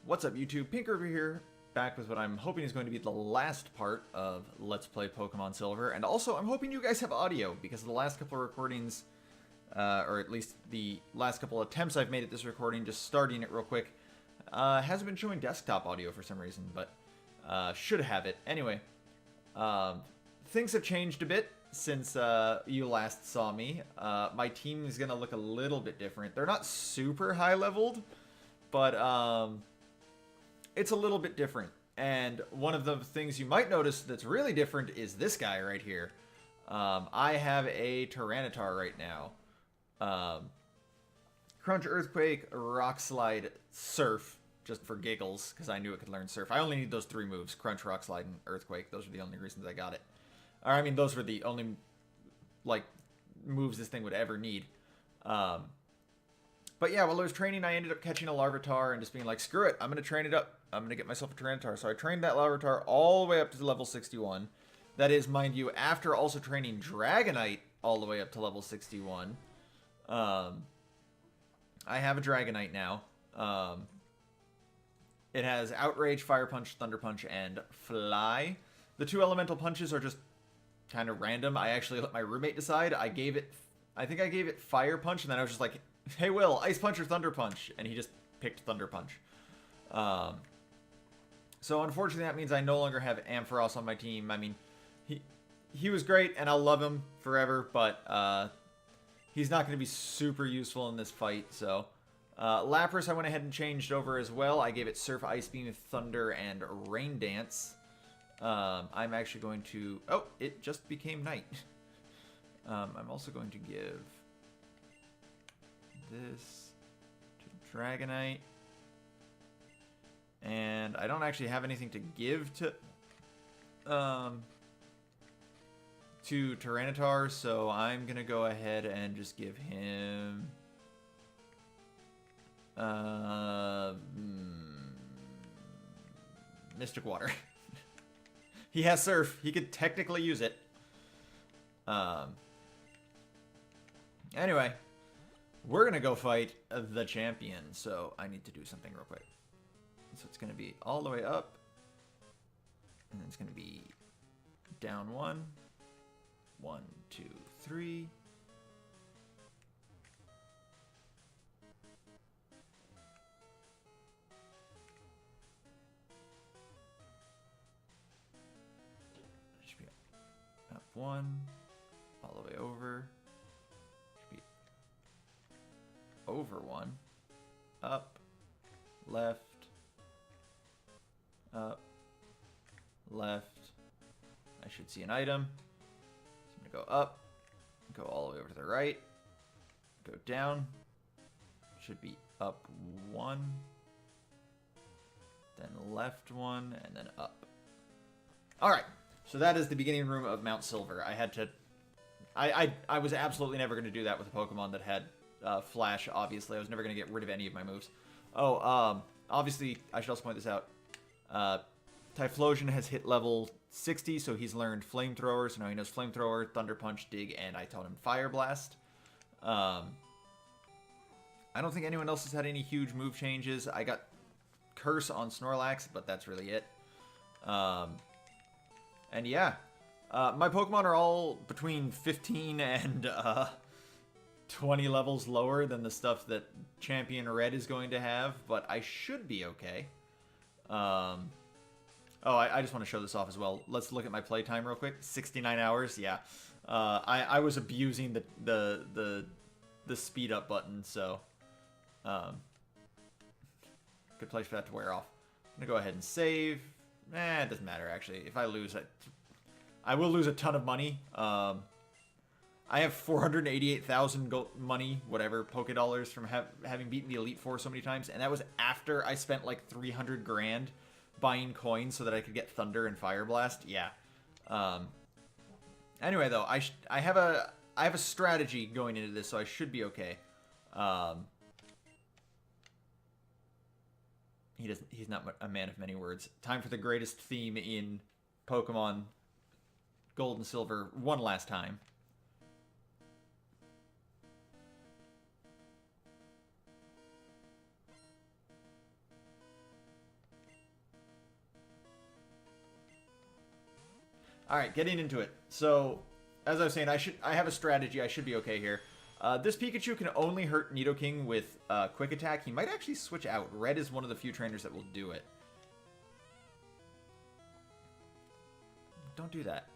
What's up, YouTube? Pink over here, back with what I'm hoping is going to be the last part of Let's Play Pokemon Silver, and also I'm hoping you guys have audio, because the last couple of recordings, or at least the last couple attempts I've made at this recording, just starting it real quick, hasn't been showing desktop audio for some reason, but should have it. Anyway, things have changed a bit since you last saw me. My team is going to look a little bit different. They're not super high-leveled, but it's a little bit different. And one of the things you might notice that's really different is this guy right here. I have a Tyranitar right now. Crunch, Earthquake, Rock Slide, Surf, just for giggles, because I knew it could learn Surf. I only need those three moves, Crunch, Rock Slide, and Earthquake. Those are the only reasons I got it. Or, I mean, those were the only, like, moves this thing would ever need. But yeah, while I was training, I ended up catching a Larvitar and just being like, screw it, I'm going to train it up. I'm going to get myself a Tyranitar. So I trained that Larvitar all the way up to level 61. That is, mind you, after also training Dragonite all the way up to level 61. I have a Dragonite now. It has Outrage, Fire Punch, Thunder Punch, and Fly. The two elemental punches are just kind of random. I actually let my roommate decide. I think I gave it Fire Punch, and then I was just like, hey, Will, Ice Punch or Thunder Punch? And he just picked Thunder Punch. So unfortunately, that means I no longer have Ampharos on my team. I mean, he was great, and I'll love him forever, but he's not going to be super useful in this fight. So Lapras, I went ahead and changed over as well. I gave it Surf, Ice Beam, Thunder, and Rain Dance. I'm actually going to... Oh, it just became night. I'm also going to give this to Dragonite. And I don't actually have anything to give to Tyranitar, so I'm going to go ahead and just give him... Mystic Water. He has Surf. He could technically use it. Anyway, we're going to go fight the champion, so I need to do something real quick. So it's going to be all the way up, and then it's going to be down 1, 1, 2, 3. Should be up 1, all the way over. Should be over 1, up, left. Up, left. I should see an item. So I'm going to go up, go all the way over to the right, go down. Should be up 1, then left 1, and then up. Alright, so that is the beginning room of Mount Silver. I had to... I was absolutely never going to do that with a Pokemon that had Flash, obviously. I was never going to get rid of any of my moves. Oh, obviously, I should also point this out. Typhlosion has hit level 60, so he's learned Flamethrower, so now he knows Flamethrower, Thunder Punch, Dig, and I taught him Fire Blast. I don't think anyone else has had any huge move changes. I got Curse on Snorlax, but that's really it. And yeah, my Pokemon are all between 15 and 20 levels lower than the stuff that Champion Red is going to have, but I should be okay. Oh, I just want to show this off as well. Let's look at my playtime real quick. 69 hours, yeah. I was abusing the speed up button, so good place for that to wear off. I'm gonna go ahead and save. It doesn't matter actually. If I lose, I will lose a ton of money. I have 488,000 gold money, whatever, Poké Dollars from having beaten the Elite Four so many times, and that was after I spent like 300 grand buying coins so that I could get Thunder and Fire Blast. Yeah. Anyway, though, I have a strategy going into this, so I should be okay. He's not a man of many words. Time for the greatest theme in Pokemon Gold and Silver one last time. Alright, getting into it. So, as I was saying, I have a strategy. I should be okay here. This Pikachu can only hurt Nidoking with Quick Attack. He might actually switch out. Red is one of the few trainers that will do it. Don't do that.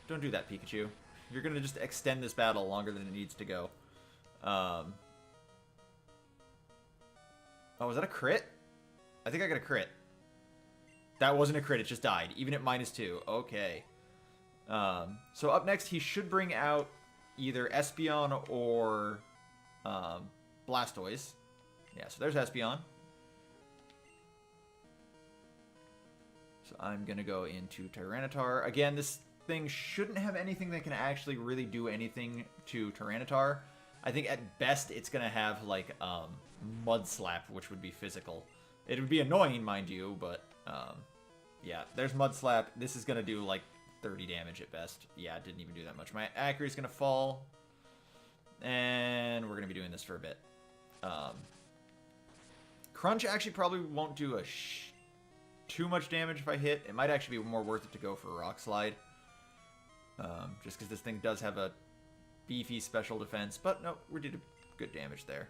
Don't do that, Pikachu. You're going to just extend this battle longer than it needs to go. Oh, was that a crit? I think I got a crit. That wasn't a crit, it just died. Even at -2. Okay. So up next, he should bring out either Espeon or Blastoise. Yeah, so there's Espeon. So I'm going to go into Tyranitar. Again, this thing shouldn't have anything that can actually really do anything to Tyranitar. I think at best it's going to have, like, Mud Slap, which would be physical. It would be annoying, mind you, but, yeah, there's Mud Slap. This is going to do, like, 30 damage at best. Yeah, it didn't even do that much. My accuracy is going to fall, and we're going to be doing this for a bit. Crunch actually probably won't do too much damage if I hit. It might actually be more worth it to go for Rock Slide. Just because this thing does have a beefy special defense. But no, we did good damage there.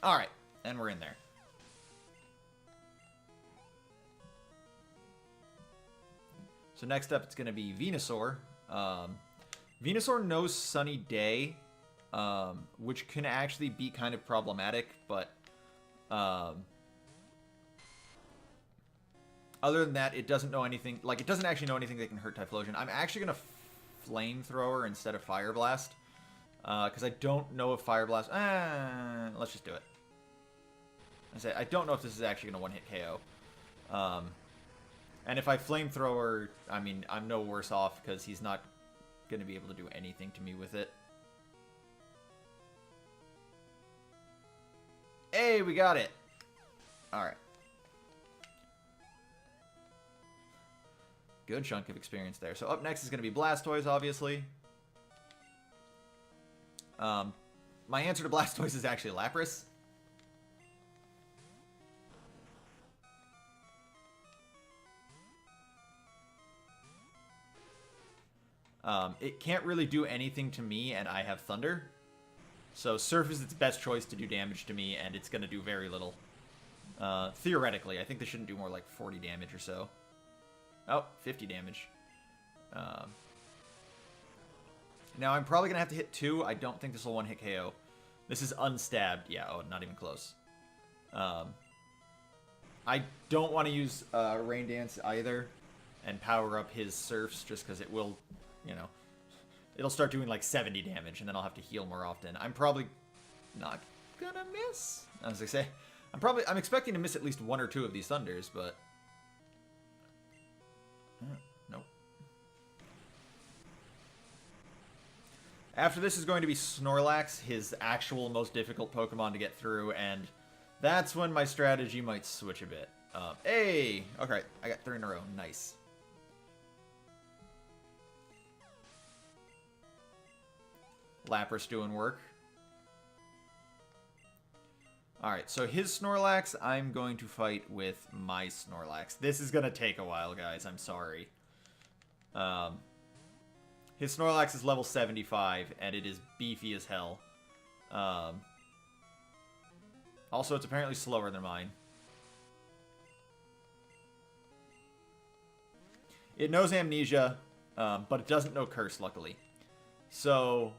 Alright, and we're in there. So next up, it's going to be Venusaur. Venusaur knows Sunny Day, which can actually be kind of problematic, but other than that, it doesn't know anything. Like, it doesn't actually know anything that can hurt Typhlosion. I'm actually going to Flamethrower instead of Fire Blast, because I don't know if Fire Blast... let's just do it. I don't know if this is actually going to one-hit KO. And if I Flamethrower, I mean, I'm no worse off because he's not going to be able to do anything to me with it. Hey, we got it! Alright. Good chunk of experience there. So up next is going to be Blastoise, obviously. My answer to Blastoise is actually Lapras. It can't really do anything to me, and I have Thunder. So Surf is its best choice to do damage to me, and it's going to do very little. Theoretically, I think this shouldn't do more like 40 damage or so. Oh, 50 damage. Now, I'm probably going to have to hit 2. I don't think this will one-hit KO. This is unstabbed. Yeah, oh, not even close. I don't want to use Rain Dance either and power up his Surfs just because it will, you know, it'll start doing like 70 damage and then I'll have to heal more often. I'm probably not going to miss. As I say, I'm expecting to miss at least 1 or 2 of these Thunders, but... nope. After this is going to be Snorlax, his actual most difficult Pokemon to get through, and that's when my strategy might switch a bit. Hey! Okay, I got 3 in a row. Nice. Lapras doing work. Alright, so his Snorlax, I'm going to fight with my Snorlax. This is going to take a while, guys. I'm sorry. His Snorlax is level 75, and it is beefy as hell. Also, it's apparently slower than mine. It knows Amnesia, but it doesn't know Curse, luckily. So,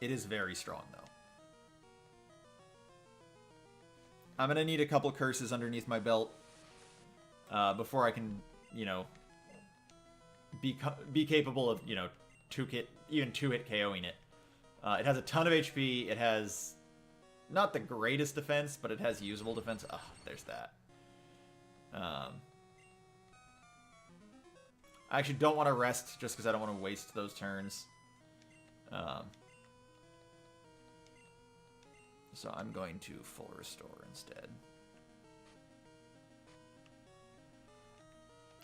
it is very strong, though. I'm going to need a couple Curses underneath my belt before I can, you know, be capable of, you know, even two-hit KOing it. It has a ton of HP. It has not the greatest defense, but it has usable defense. Oh, there's that. I actually don't want to rest just because I don't want to waste those turns. So I'm going to full restore instead.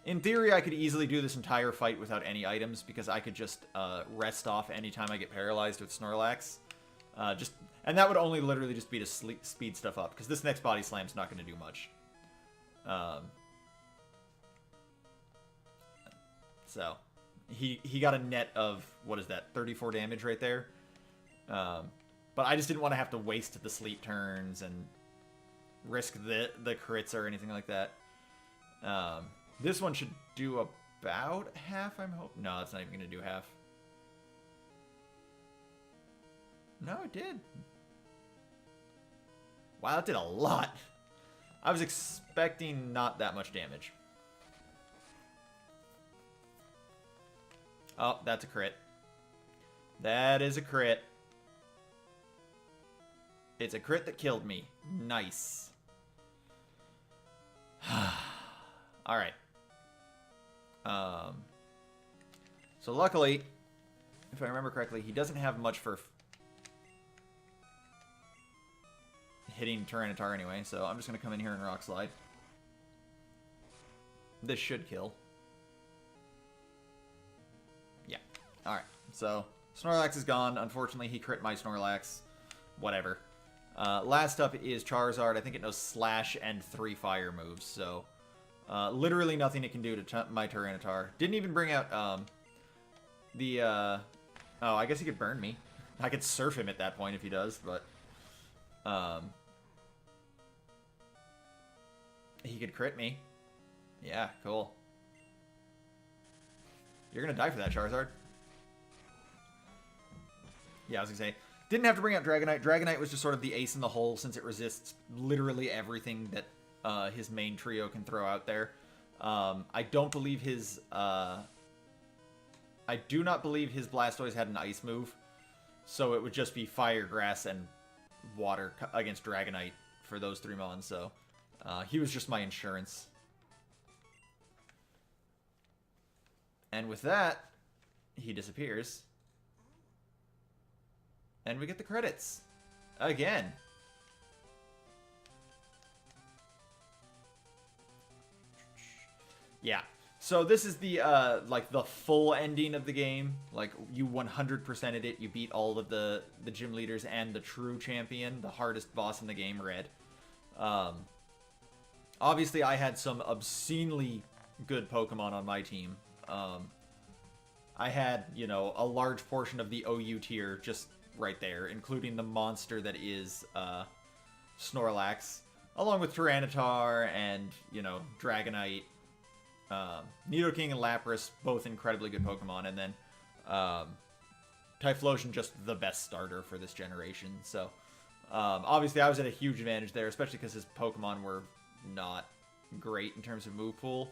In theory, I could easily do this entire fight without any items, because I could just rest off anytime I get paralyzed with Snorlax. And that would only literally just be to speed stuff up, because this next body slam's not going to do much. So, he got a net of, what is that, 34 damage right there. But I just didn't want to have to waste the sleep turns and risk the crits or anything like that. This one should do about half, I'm hoping. No, it's not even going to do half. No, it did. Wow, that did a lot. I was expecting not that much damage. Oh, that's a crit. That is a crit. It's a crit that killed me. Nice. Alright. So luckily, if I remember correctly, he doesn't have much for hitting Tyranitar anyway, so I'm just going to come in here and Rock Slide. This should kill. Yeah. Alright, so Snorlax is gone. Unfortunately, he crit my Snorlax. Whatever. Last up is Charizard. I think it knows Slash and 3 fire moves, so literally nothing it can do to my Tyranitar. Didn't even bring out oh, I guess he could burn me. I could surf him at that point if he does, but he could crit me. Yeah, cool. You're gonna die for that, Charizard. Yeah, I was gonna say, didn't have to bring out Dragonite. Dragonite was just sort of the ace in the hole since it resists literally everything that his main trio can throw out there. I don't believe his I do not believe his Blastoise had an ice move, so it would just be Fire, Grass, and Water against Dragonite for those 3 mons, so he was just my insurance. And with that, he disappears. And we get the credits. Again. Yeah. So this is the, like, the full ending of the game. Like, you 100%ed it. You beat all of the gym leaders and the true champion, the hardest boss in the game, Red. Obviously, I had some obscenely good Pokemon on my team. I had, you know, a large portion of the OU tier just right there, including the monster that is Snorlax, along with Tyranitar and, you know, Dragonite, Nidoking and Lapras, both incredibly good Pokemon, and then Typhlosion, just the best starter for this generation. So obviously I was at a huge advantage there, especially because his Pokemon were not great in terms of move pool.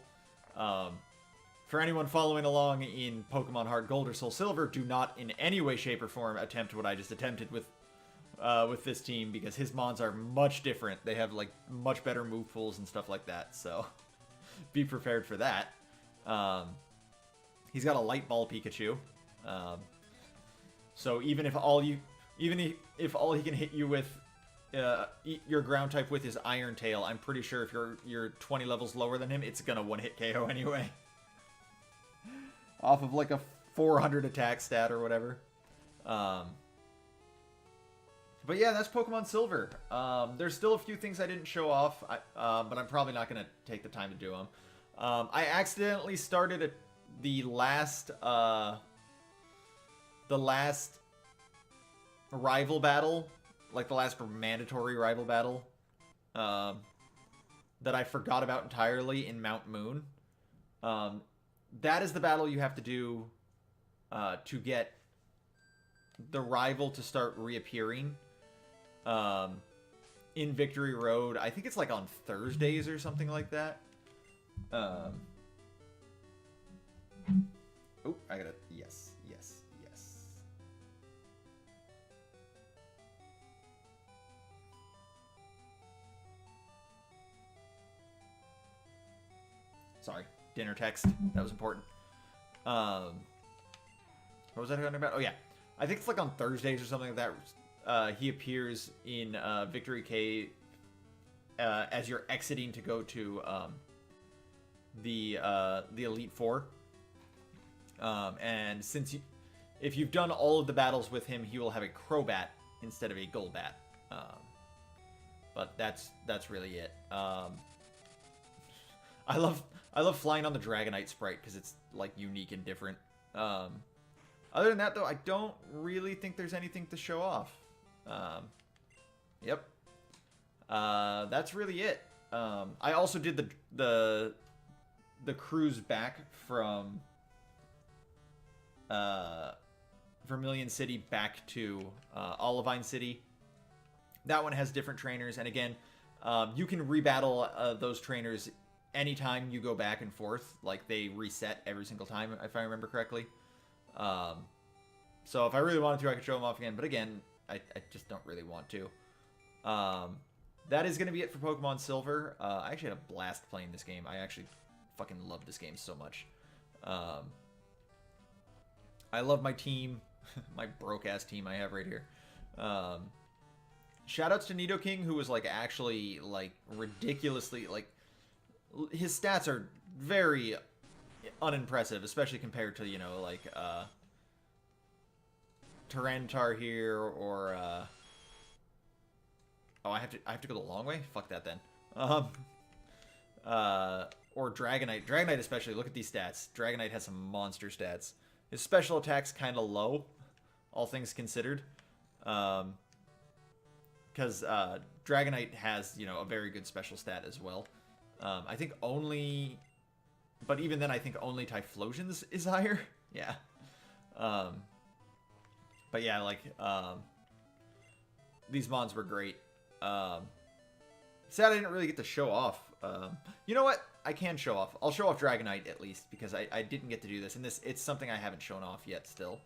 For anyone following along in Pokemon Heart Gold or Soul Silver, do not in any way, shape, or form attempt what I just attempted with this team, because his mons are much different. They have, like, much better move pools and stuff like that, so be prepared for that. He's got a Light Ball Pikachu, so even if all he can hit you with your ground type with is Iron Tail, I'm pretty sure if you're 20 levels lower than him, it's gonna one-hit KO anyway. Off of like a 400 attack stat or whatever. But yeah, that's Pokemon Silver. There's still a few things I didn't show off, but I'm probably not going to take the time to do them. I accidentally started the last rival battle, like the last mandatory rival battle, that I forgot about entirely in Mount Moon. That is the battle you have to do to get the rival to start reappearing in Victory Road. I think it's like on Thursdays or something like that. Oh, I gotta... Yes. Sorry. Dinner text. That was important. What was I talking about? Oh, yeah. I think it's like on Thursdays or something like that. He appears in Victory Cave as you're exiting to go to the Elite Four. And if you've done all of the battles with him, he will have a Crobat instead of a Golbat. But that's really it. I love flying on the Dragonite sprite because it's like unique and different. Other than that, though, I don't really think there's anything to show off. Yep. That's really it. I also did the cruise back from Vermilion City back to Olivine City. That one has different trainers, and again, you can rebattle those trainers anytime you go back and forth. Like, they reset every single time, if I remember correctly. So if I really wanted to, I could show them off again, but again, I just don't really want to. That is going to be it for Pokemon Silver. I actually had a blast playing this game. I actually fucking love this game so much. I love my team. My broke-ass team I have right here. Shoutouts to Nidoking, who was, like, actually, like, ridiculously, like, his stats are very unimpressive, especially compared to, you know, like, Tyranitar here, or, oh, I have to go the long way? Fuck that, then. Or Dragonite. Dragonite especially, look at these stats. Dragonite has some monster stats. His special attack's kind of low, all things considered. Because Dragonite has, you know, a very good special stat as well. I think only... But even then, I think only Typhlosion's is higher. Yeah. But yeah, like, these mons were great. Sad I didn't really get to show off. You know what? I can show off. I'll show off Dragonite at least, because I didn't get to do this. And it's something I haven't shown off yet still.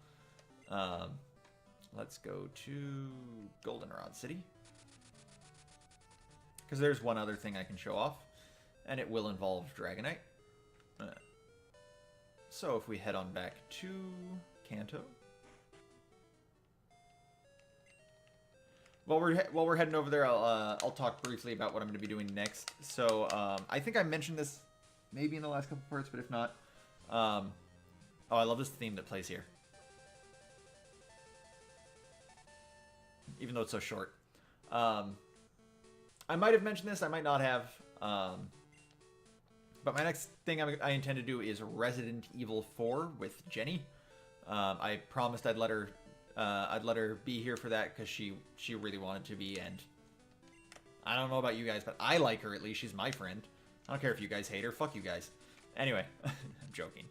Let's go to Goldenrod City. Because there's one other thing I can show off. And it will involve Dragonite. So if we head on back to Kanto. While we're heading over there, I'll talk briefly about what I'm going to be doing next. So I think I mentioned this maybe in the last couple parts, but if not, oh, I love this theme that plays here. Even though it's so short. I might have mentioned this, I might not have. But my next thing I intend to do is Resident Evil 4 with Jenny. I promised I'd let her be here for that because she really wanted to be, and I don't know about you guys, but I like her at least. She's my friend. I don't care if you guys hate her. Fuck you guys. Anyway, I'm joking.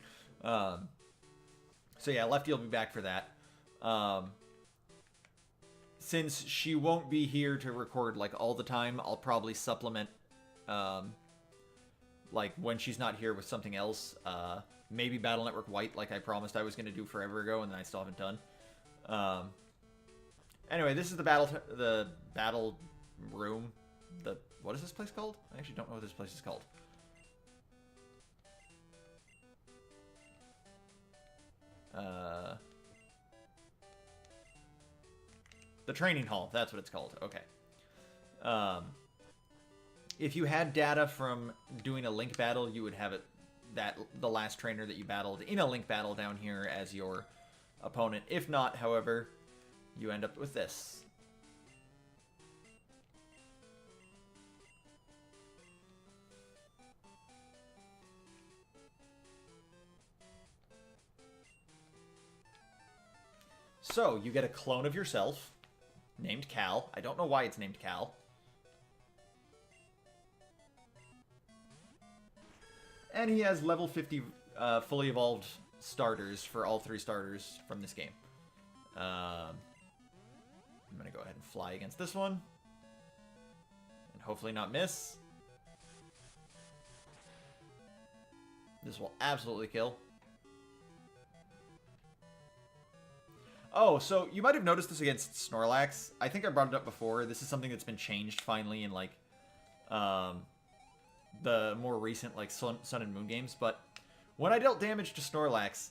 So yeah, Lefty will be back for that. Since she won't be here to record like all the time, I'll probably supplement like when she's not here with something else. Maybe Battle Network White, like I promised I was going to do forever ago, and then I still haven't done. Anyway, this is the battle room. What is this place called? I actually don't know what this place is called. The training hall, that's what it's called. Okay. If you had data from doing a link battle, you would have the last trainer that you battled in a link battle down here as your opponent. If not, however, you end up with this. So, you get a clone of yourself, named Cal. I don't know why it's named Cal. And he has level 50 fully evolved starters for all 3 starters from this game. I'm going to go ahead and fly against this one. And hopefully not miss. This will absolutely kill. Oh, so you might have noticed this against Snorlax. I think I brought it up before. This is something that's been changed finally in, like, the more recent, like, Sun and Moon games. But when I dealt damage to Snorlax,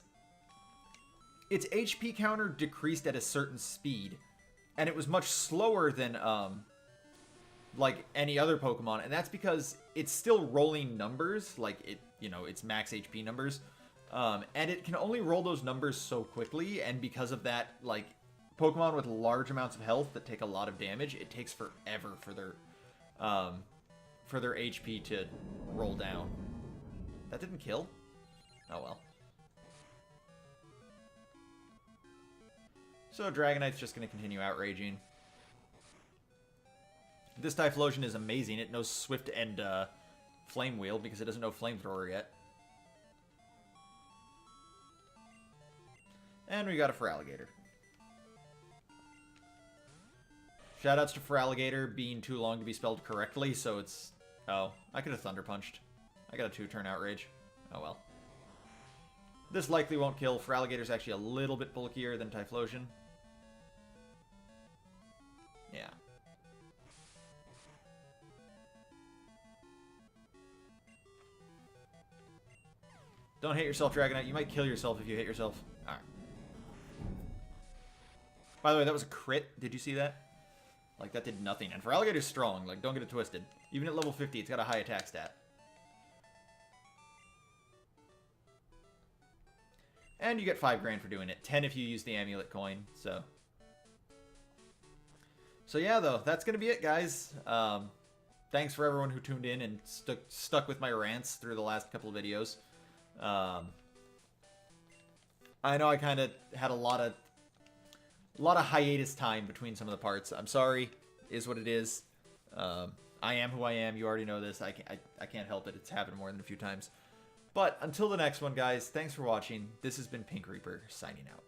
its HP counter decreased at a certain speed. And it was much slower than like any other Pokemon, and that's because it's still rolling numbers, like it's max HP numbers, and it can only roll those numbers so quickly, and because of that, like, Pokemon with large amounts of health that take a lot of damage, it takes forever for their HP to roll down. That didn't kill? Oh well. So Dragonite's just going to continue outraging. This Typhlosion is amazing. It knows Swift and Flame Wheel because it doesn't know Flamethrower yet. And we got a Feraligatr. Shoutouts to Feraligatr being too long to be spelled correctly, so it's... Oh, I could have Thunder Punched. I got a 2-turn Outrage. Oh well. This likely won't kill. Feraligator's actually a little bit bulkier than Typhlosion. Yeah. Don't hit yourself, Dragonite. You might kill yourself if you hit yourself. Alright. By the way, that was a crit. Did you see that? Like, that did nothing. And Feraligator's strong. Like, don't get it twisted. Even at level 50, it's got a high attack stat. And you get 5 grand for doing it. 10 if you use the amulet coin. So yeah, though. That's going to be it, guys. Thanks for everyone who tuned in and stuck with my rants through the last couple of videos. I know I kind of had a lot of hiatus time between some of the parts. I'm sorry, is what it is. I am who I am. You already know this. I can't help it. It's happened more than a few times. But until the next one, guys, thanks for watching. This has been Pink Reaper, signing out.